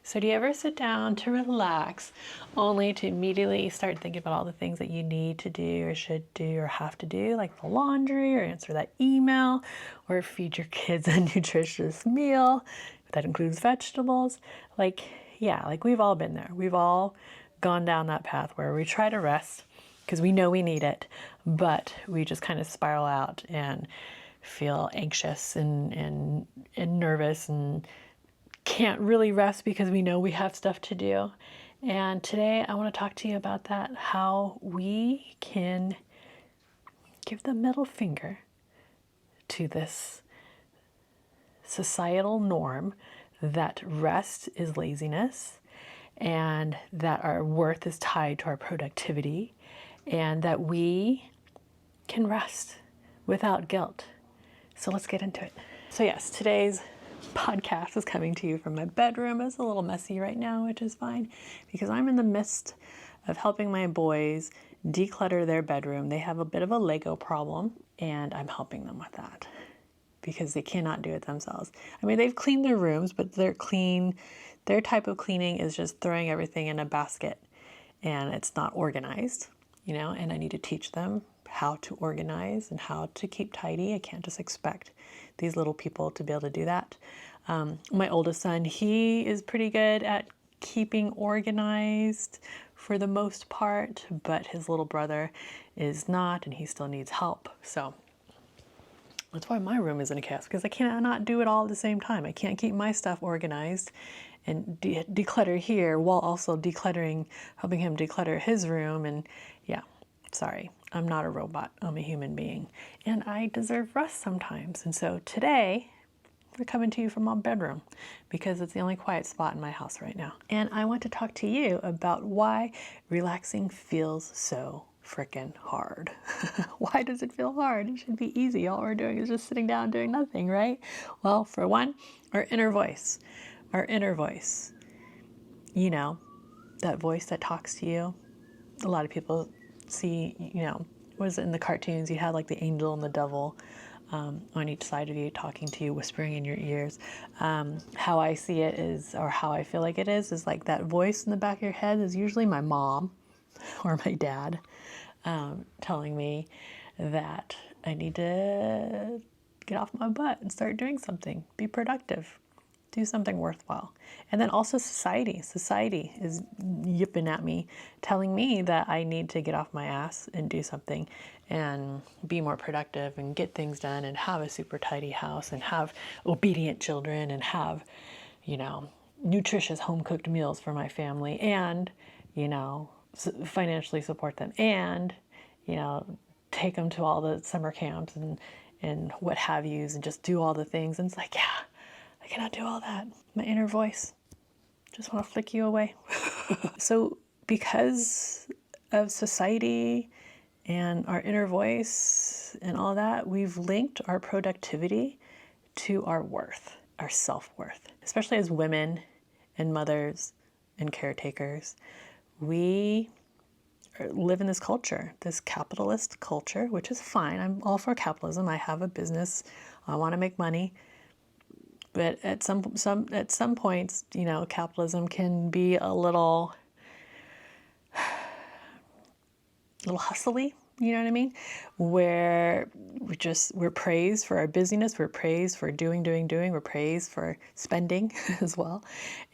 So do you ever sit down to relax only to immediately start thinking about all the things that you need to do or should do or have to do, like the laundry or answer that email or feed your kids a nutritious meal that includes vegetables? Like we've all been there. We've all gone down that path where we try to rest because we know we need it, but we just kind of spiral out and feel anxious and nervous and can't really rest because we know we have stuff to do. And today I want to talk to you about that, how we can give the middle finger to this societal norm that rest is laziness and that our worth is tied to our productivity and that we can rest without guilt. So let's get into it. So yes, today's podcast is coming to you from my bedroom. It's a little messy right now, which is fine because I'm in the midst of helping my boys declutter their bedroom. They have a bit of a Lego problem and I'm helping them with that because they cannot do it themselves. I mean, they've cleaned their rooms, but their type of cleaning is just throwing everything in a basket and it's not organized, and I need to teach them how to organize and how to keep tidy. I can't just expect these little people to be able to do that. My oldest son, he is pretty good at keeping organized for the most part, but his little brother is not, and he still needs help. So that's why my room is in a chaos, because I cannot do it all at the same time. I can't keep my stuff organized and declutter here while also helping him declutter his room. And yeah, sorry, I'm not a robot. I'm a human being and I deserve rest sometimes. And so today we're coming to you from my bedroom because it's the only quiet spot in my house right now. And I want to talk to you about why relaxing feels so freaking hard. Why does it feel hard? It should be easy. All we're doing is just sitting down doing nothing, right? Well, for one, our inner voice, that voice that talks to you. A lot of people see, what is it in the cartoons? You have like the angel and the devil on each side of you talking to you, whispering in your ears. How I see it is, or how I feel like it is like that voice in the back of your head is usually my mom or my dad telling me that I need to get off my butt and start doing something, be productive, do something worthwhile. And then also society is yipping at me, telling me that I need to get off my ass and do something and be more productive and get things done and have a super tidy house and have obedient children and have, nutritious home-cooked meals for my family and, financially support them and, take them to all the summer camps and what have yous and just do all the things. And it's like, yeah, I cannot do all that. My inner voice just want to flick you away. So because of society and our inner voice and all that, we've linked our productivity to our worth, our self-worth. Especially as women and mothers and caretakers, we live in this culture, this capitalist culture, which is fine. I'm all for capitalism. I have a business. I want to make money. But at some points, capitalism can be a little hustly, you know what I mean? Where we're praised for our busyness, we're praised for doing, we're praised for spending as well.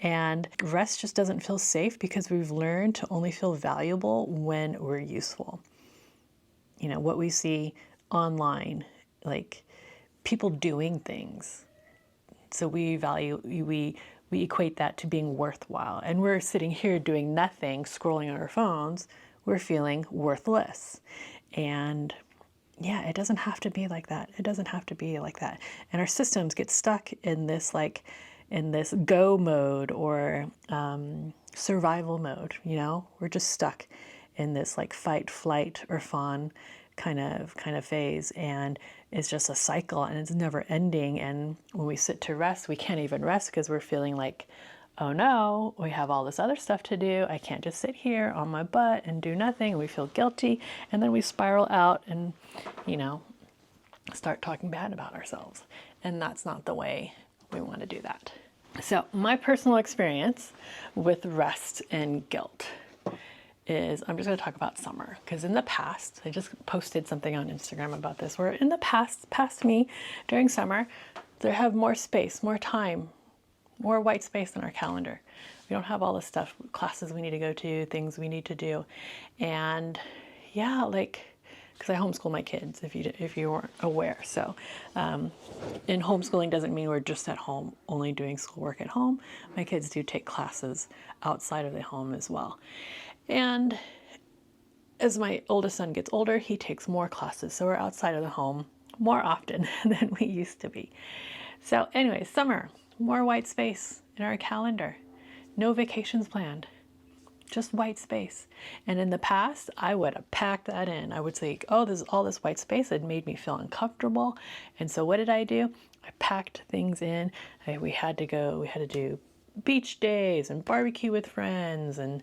And rest just doesn't feel safe because we've learned to only feel valuable when we're useful. What we see online, like people doing things. So we equate that to being worthwhile. And we're sitting here doing nothing, scrolling on our phones, we're feeling worthless. And yeah, it doesn't have to be like that. It doesn't have to be like that. And our systems get stuck in this go mode or survival mode, We're just stuck in this fight, flight, or fawn kind of phase, and it's just a cycle and it's never ending. And when we sit to rest, we can't even rest because we're feeling like, oh no, we have all this other stuff to do. I can't just sit here on my butt and do nothing. And we feel guilty, and then we spiral out and start talking bad about ourselves. And that's not the way we want to do that. So my personal experience with rest and guilt is, I'm just going to talk about summer, because in the past, I just posted something on Instagram about this, where in the past me, during summer, there have more space, more time, more white space in our calendar. We don't have all the stuff, classes we need to go to, things we need to do. And yeah, like, because I homeschool my kids, if you weren't aware. So, and homeschooling doesn't mean we're just at home, only doing schoolwork at home. My kids do take classes outside of the home as well. And as my oldest son gets older, he takes more classes. So we're outside of the home more often than we used to be. So anyway, summer, more white space in our calendar. No vacations planned, just white space. And in the past, I would have packed that in. I would say, oh, there's all this white space. It made me feel uncomfortable. And so what did I do? I packed things in. We had to do beach days and barbecue with friends and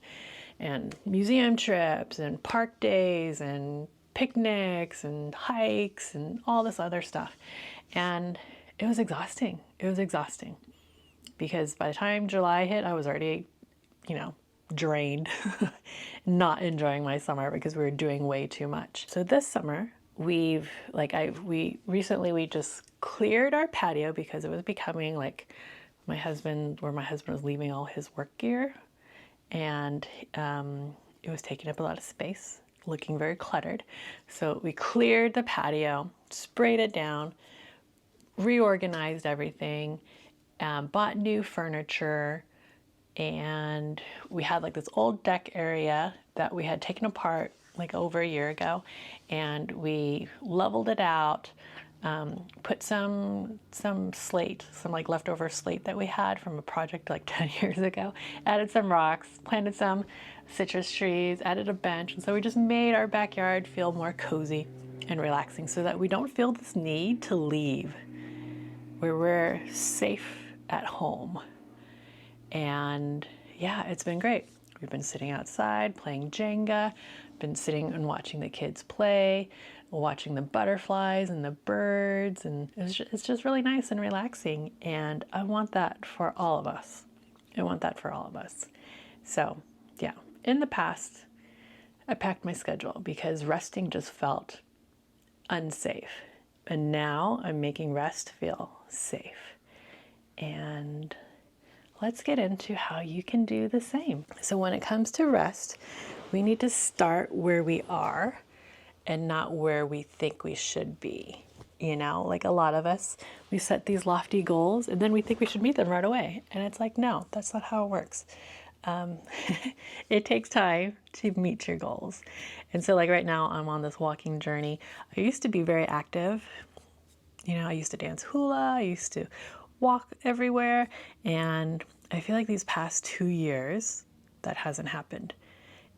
museum trips and park days and picnics and hikes and all this other stuff. And it was exhausting. It was exhausting because by the time July hit, I was already, drained, not enjoying my summer because we were doing way too much. So this summer, we recently just cleared our patio because it was becoming like my husband was leaving all his work gear, and it was taking up a lot of space, looking very cluttered. So we cleared the patio, sprayed it down, reorganized everything, bought new furniture, and we had like this old deck area that we had taken apart like over a year ago, and we leveled it out, put some slate, some like leftover slate that we had from a project like 10 years ago, added some rocks, planted some citrus trees, added a bench. And so we just made our backyard feel more cozy and relaxing so that we don't feel this need to leave, where we're safe at home. And yeah, it's been great. We've been sitting outside playing Jenga, been sitting and watching the kids play, watching the butterflies and the birds, and it's just really nice and relaxing. And I want that for all of us. I want that for all of us. So yeah, in the past, I packed my schedule because resting just felt unsafe. And now I'm making rest feel safe. And let's get into how you can do the same. So when it comes to rest, we need to start where we are and not where we think we should be. Like a lot of us, we set these lofty goals and then we think we should meet them right away. And it's like, no, that's not how it works. It takes time to meet your goals. And so like right now, I'm on this walking journey. I used to be very active. I used to dance hula. I used to walk everywhere. And I feel like these past 2 years, that hasn't happened.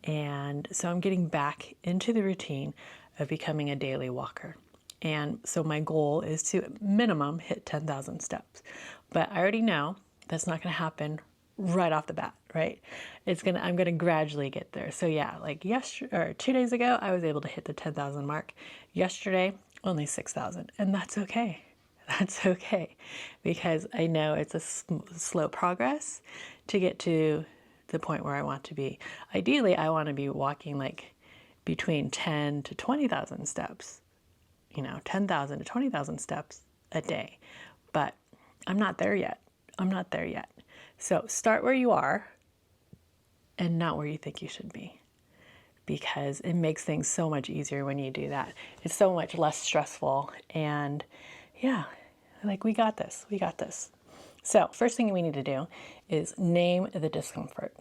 And so I'm getting back into the routine of becoming a daily walker. And so my goal is to minimum hit 10,000 steps. But I already know that's not going to happen right off the bat, right? I'm going to gradually get there. So yeah, like 2 days ago, I was able to hit the 10,000 mark. Yesterday, only 6,000. And that's okay. That's okay. Because I know it's a slow progress to get to the point where I want to be. Ideally, I want to be walking like between 10 to 20,000 steps, 10,000 to 20,000 steps a day. But I'm not there yet. So start where you are and not where you think you should be, because it makes things so much easier when you do that. It's so much less stressful. And yeah, like we got this. So first thing we need to do is name the discomfort.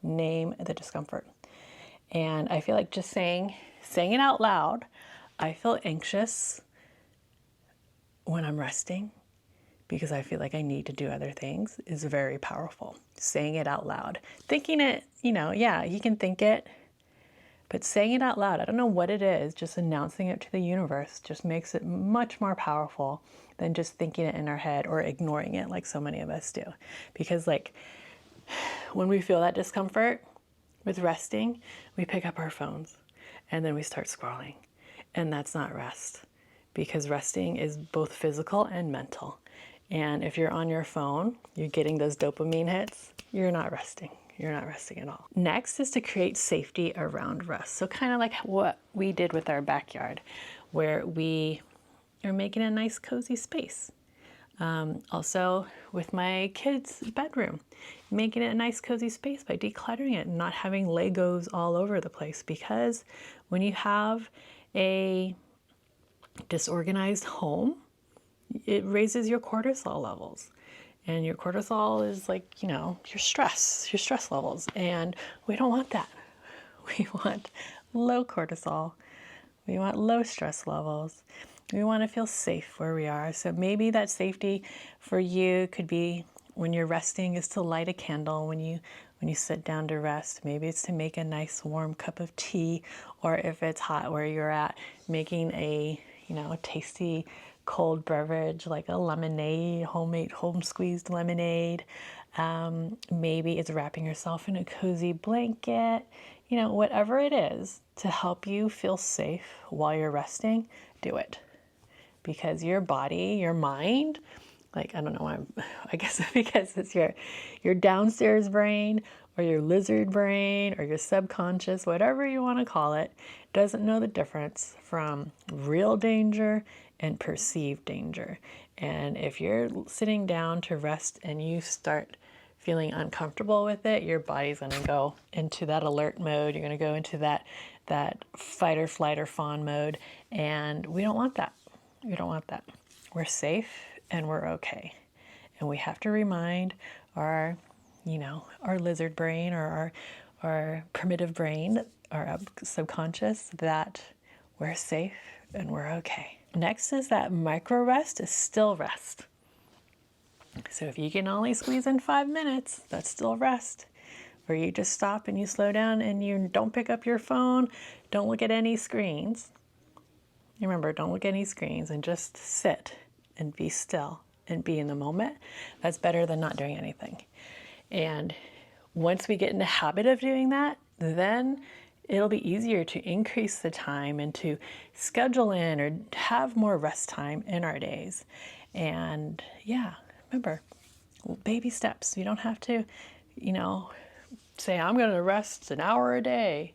Name the discomfort. And I feel like just saying it out loud, I feel anxious when I'm resting because I feel like I need to do other things, is very powerful. Saying it out loud. Thinking it, yeah, you can think it, but saying it out loud, I don't know what it is, just announcing it to the universe just makes it much more powerful than just thinking it in our head or ignoring it like so many of us do. Because like when we feel that discomfort with resting, we pick up our phones and then we start scrolling. And that's not rest, because resting is both physical and mental. And if you're on your phone, you're getting those dopamine hits, you're not resting. You're not resting at all. Next is to create safety around rest. So kind of like what we did with our backyard, where we are making a nice cozy space. Also with my kids' bedroom, making it a nice cozy space by decluttering it and not having Legos all over the place, because when you have a disorganized home, it raises your cortisol levels. And your cortisol is like, your stress levels. And we don't want that. We want low cortisol. We want low stress levels. We want to feel safe where we are. So maybe that safety for you could be, when you're resting, is to light a candle when you sit down to rest. Maybe it's to make a nice warm cup of tea, or if it's hot where you're at, making a tasty cold beverage like a lemonade, homemade, home squeezed lemonade. Maybe it's wrapping yourself in a cozy blanket. Whatever it is to help you feel safe while you're resting, do it. Because your body, your mind, I don't know, I guess because it's your downstairs brain or your lizard brain or your subconscious, whatever you want to call it, doesn't know the difference from real danger and perceived danger. And if you're sitting down to rest and you start feeling uncomfortable with it, your body's going to go into that alert mode. You're going to go into that fight or flight or fawn mode. And we don't want that. We don't want that. We're safe and we're okay. And we have to remind our lizard brain or our primitive brain, our subconscious, that we're safe and we're okay. Next is that micro rest is still rest. So if you can only squeeze in 5 minutes, that's still rest. Where you just stop and you slow down and you don't pick up your phone, don't look at any screens. Remember, don't look at any screens and just sit and be still and be in the moment. That's better than not doing anything. And once we get in the habit of doing that, then it'll be easier to increase the time and to schedule in or have more rest time in our days. And remember, baby steps. You don't have to, say, I'm going to rest an hour a day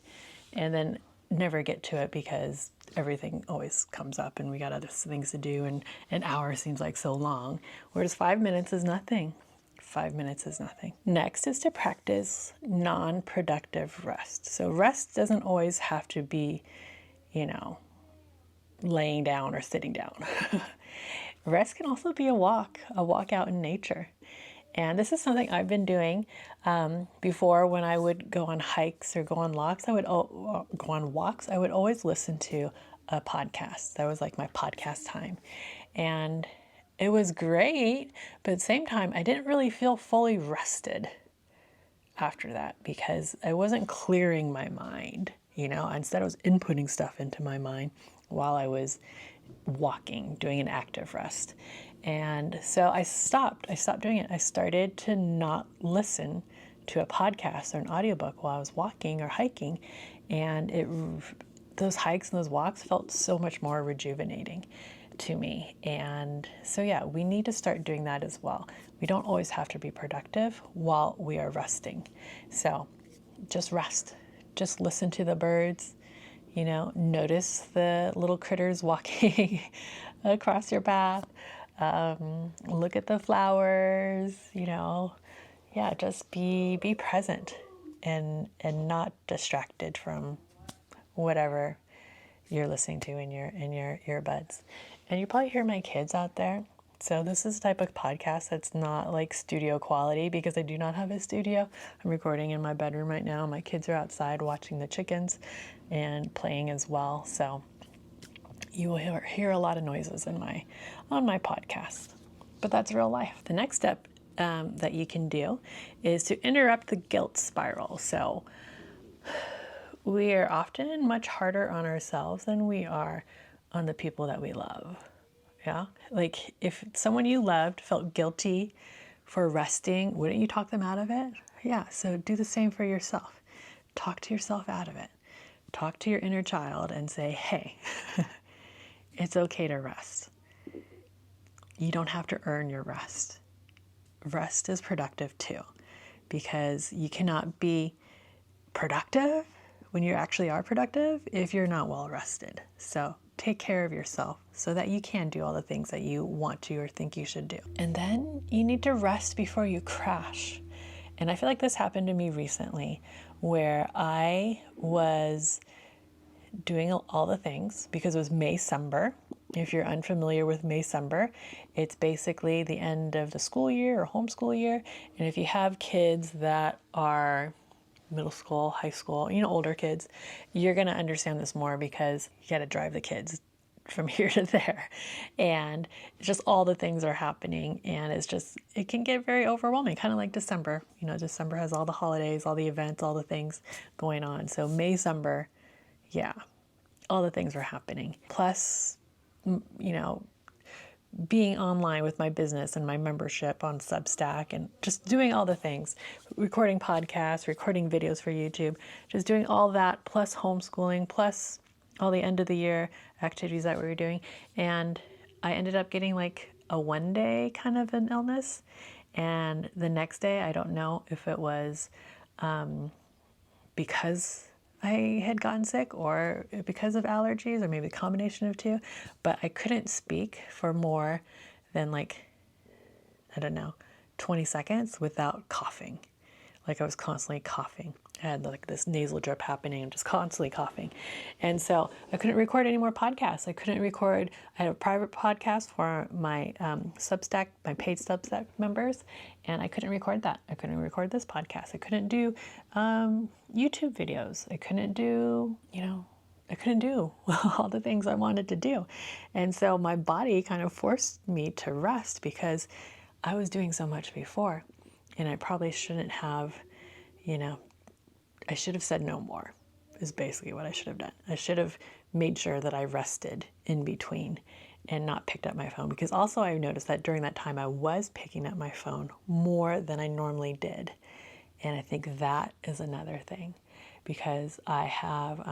and then never get to it because everything always comes up and we got other things to do and an hour seems like so long, whereas 5 minutes is nothing. 5 minutes is nothing. Next is to practice non-productive rest. So rest doesn't always have to be, laying down or sitting down. Rest can also be a walk out in nature. And this is something I've been doing before. When I would go on hikes or go on walks, I would always listen to a podcast. That was like my podcast time. And it was great, but at the same time, I didn't really feel fully rested after that because I wasn't clearing my mind. Instead I was inputting stuff into my mind while I was walking, doing an active rest. And so I stopped doing it. I started to not listen to a podcast or an audiobook while I was walking or hiking. And those hikes and those walks felt so much more rejuvenating to me. And so, we need to start doing that as well. We don't always have to be productive while we are resting. So just rest, just listen to the birds, notice the little critters walking across your path. Look at the flowers, just be present and not distracted from whatever you're listening to in your earbuds. And you probably hear my kids out there. So this is the type of podcast that's not like studio quality because I do not have a studio. I'm recording in my bedroom right now. My kids are outside watching the chickens and playing as well. So you will hear a lot of noises on my podcast, but that's real life. The next step that you can do is to interrupt the guilt spiral. So we are often much harder on ourselves than we are on the people that we love. Yeah, like if someone you loved felt guilty for resting, wouldn't you talk them out of it? Yeah, so do the same for yourself. Talk to yourself out of it. Talk to your inner child and say, hey, it's okay to rest. you don't have to earn your rest. Rest is productive too, because you cannot be productive when you actually are productive if you're not well rested. So take care of yourself so that you can do all the things that you want to or think you should do. And then you need to rest before you crash. And I feel like this happened to me recently, where I was doing all the things because it was Maycember. If you're unfamiliar with Maycember, it's basically the end of the school year or homeschool year. And if you have kids that are middle school, high school, older kids, you're going to understand this more because you got to drive the kids from here to there. And it's just all the things are happening, and it can get very overwhelming, kind of like December. December has all the holidays, all the events, all the things going on. So Maycember, yeah, all the things were happening. Plus, being online with my business and my membership on Substack and just doing all the things, recording podcasts, recording videos for YouTube, just doing all that, plus homeschooling, plus all the end of the year activities that we were doing. And I ended up getting like a 1 day kind of an illness. And the next day, I don't know if it was because I had gotten sick or because of allergies or maybe a combination of two, but I couldn't speak for more than 20 seconds without coughing. Like I was constantly coughing. I had like this nasal drip happening and just constantly coughing. And so I couldn't record any more podcasts. I had a private podcast for my Substack, my paid Substack members, and I couldn't record that. I couldn't record this podcast. I couldn't do YouTube videos. I couldn't do all the things I wanted to do. And so my body kind of forced me to rest because I was doing so much before. And I probably shouldn't have, I should have said no more, is basically what I should have done. I should have made sure that I rested in between and not picked up my phone, because also I noticed that during that time I was picking up my phone more than I normally did. And I think that is another thing, because I have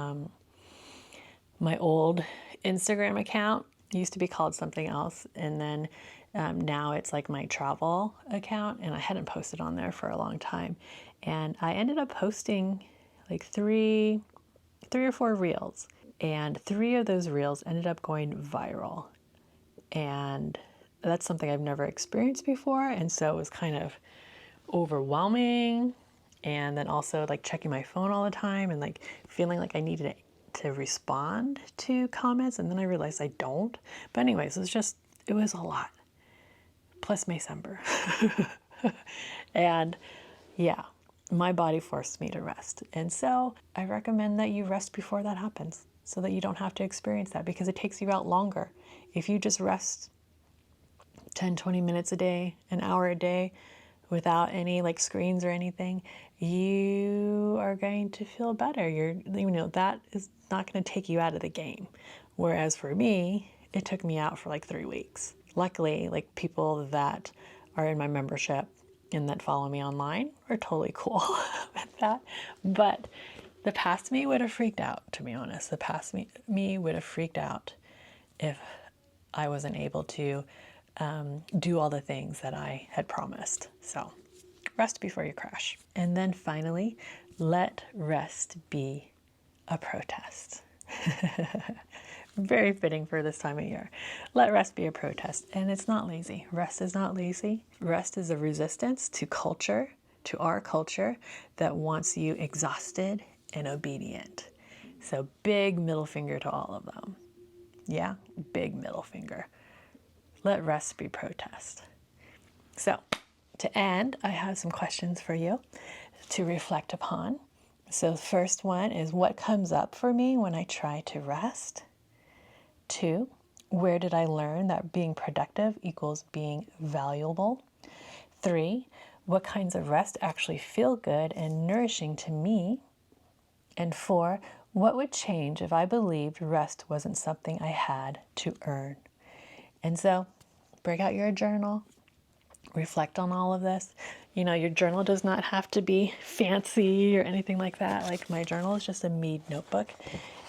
my old Instagram account used to be called something else, and then now it's like my travel account, and I hadn't posted on there for a long time. And I ended up posting like three or four reels, and 3 of those reels ended up going viral. And that's something I've never experienced before, and so it was kind of overwhelming. And then also like checking my phone all the time and like feeling like I needed to respond to comments, and then I realized I don't. But anyways, it was a lot. Plus Maycember. And yeah, my body forced me to rest. And so I recommend that you rest before that happens so that you don't have to experience that, because it takes you out longer. If you just rest 10, 20 minutes a day, an hour a day, without any like screens or anything, you are going to feel better. That is not going to take you out of the game. Whereas for me, it took me out for like 3 weeks. Luckily, like people that are in my membership and that follow me online are totally cool with that. But the past me would have freaked out, to be honest. The past me would have freaked out if I wasn't able to do all the things that I had promised. So rest before you crash. And then finally, let rest be a protest. Very fitting for this time of year. Let rest be a protest. And it's not lazy. Rest is not lazy. Rest is a resistance to culture, to our culture that wants you exhausted and obedient. So big middle finger to all of them. Yeah, big middle finger. Let rest be protest. So to end, I have some questions for you to reflect upon. So the first one is, what comes up for me when I try to rest? 2, where did I learn that being productive equals being valuable? 3, what kinds of rest actually feel good and nourishing to me? And 4, what would change if I believed rest wasn't something I had to earn? And so break out your journal, reflect on all of this. Your journal does not have to be fancy or anything like that. Like my journal is just a Mead notebook,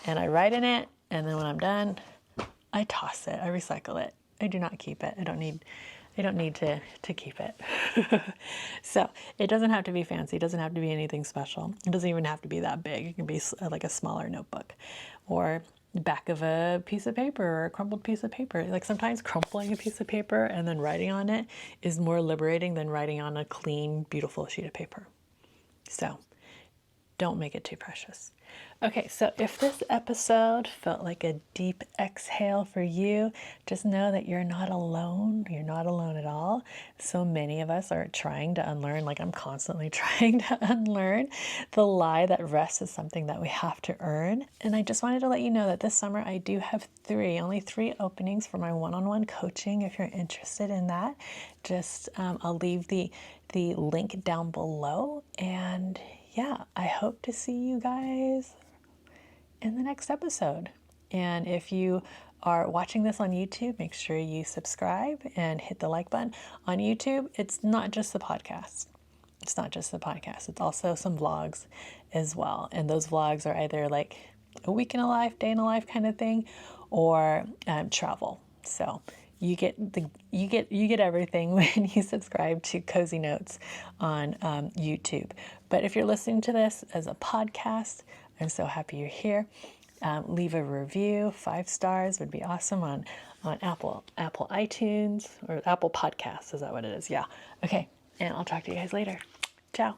and I write in it, and then when I'm done, I toss it, I recycle it. I do not keep it. I don't need to keep it. So it doesn't have to be fancy. It doesn't have to be anything special. It doesn't even have to be that big. It can be like a smaller notebook or the back of a piece of paper or a crumpled piece of paper. Like sometimes crumpling a piece of paper and then writing on it is more liberating than writing on a clean, beautiful sheet of paper. So don't make it too precious. Okay, so if this episode felt like a deep exhale for you, just know that you're not alone. You're not alone at all. So many of us are trying to unlearn, like I'm constantly trying to unlearn the lie that rest is something that we have to earn. And I just wanted to let you know that this summer I do have only three openings for my one-on-one coaching. If you're interested in that, just I'll leave the link down below. And yeah, I hope to see you guys in the next episode. And if you are watching this on YouTube, make sure you subscribe and hit the like button. On YouTube, it's not just the podcast. It's not just the podcast. It's also some vlogs as well. And those vlogs are either like a week in a life, day in a life kind of thing, or travel. So you get everything when you subscribe to Cozy Notes on YouTube. But if you're listening to this as a podcast, I'm so happy you're here. Leave a review. 5 stars would be awesome on Apple iTunes or Apple Podcasts. Is that what it is? Yeah. Okay. And I'll talk to you guys later. Ciao.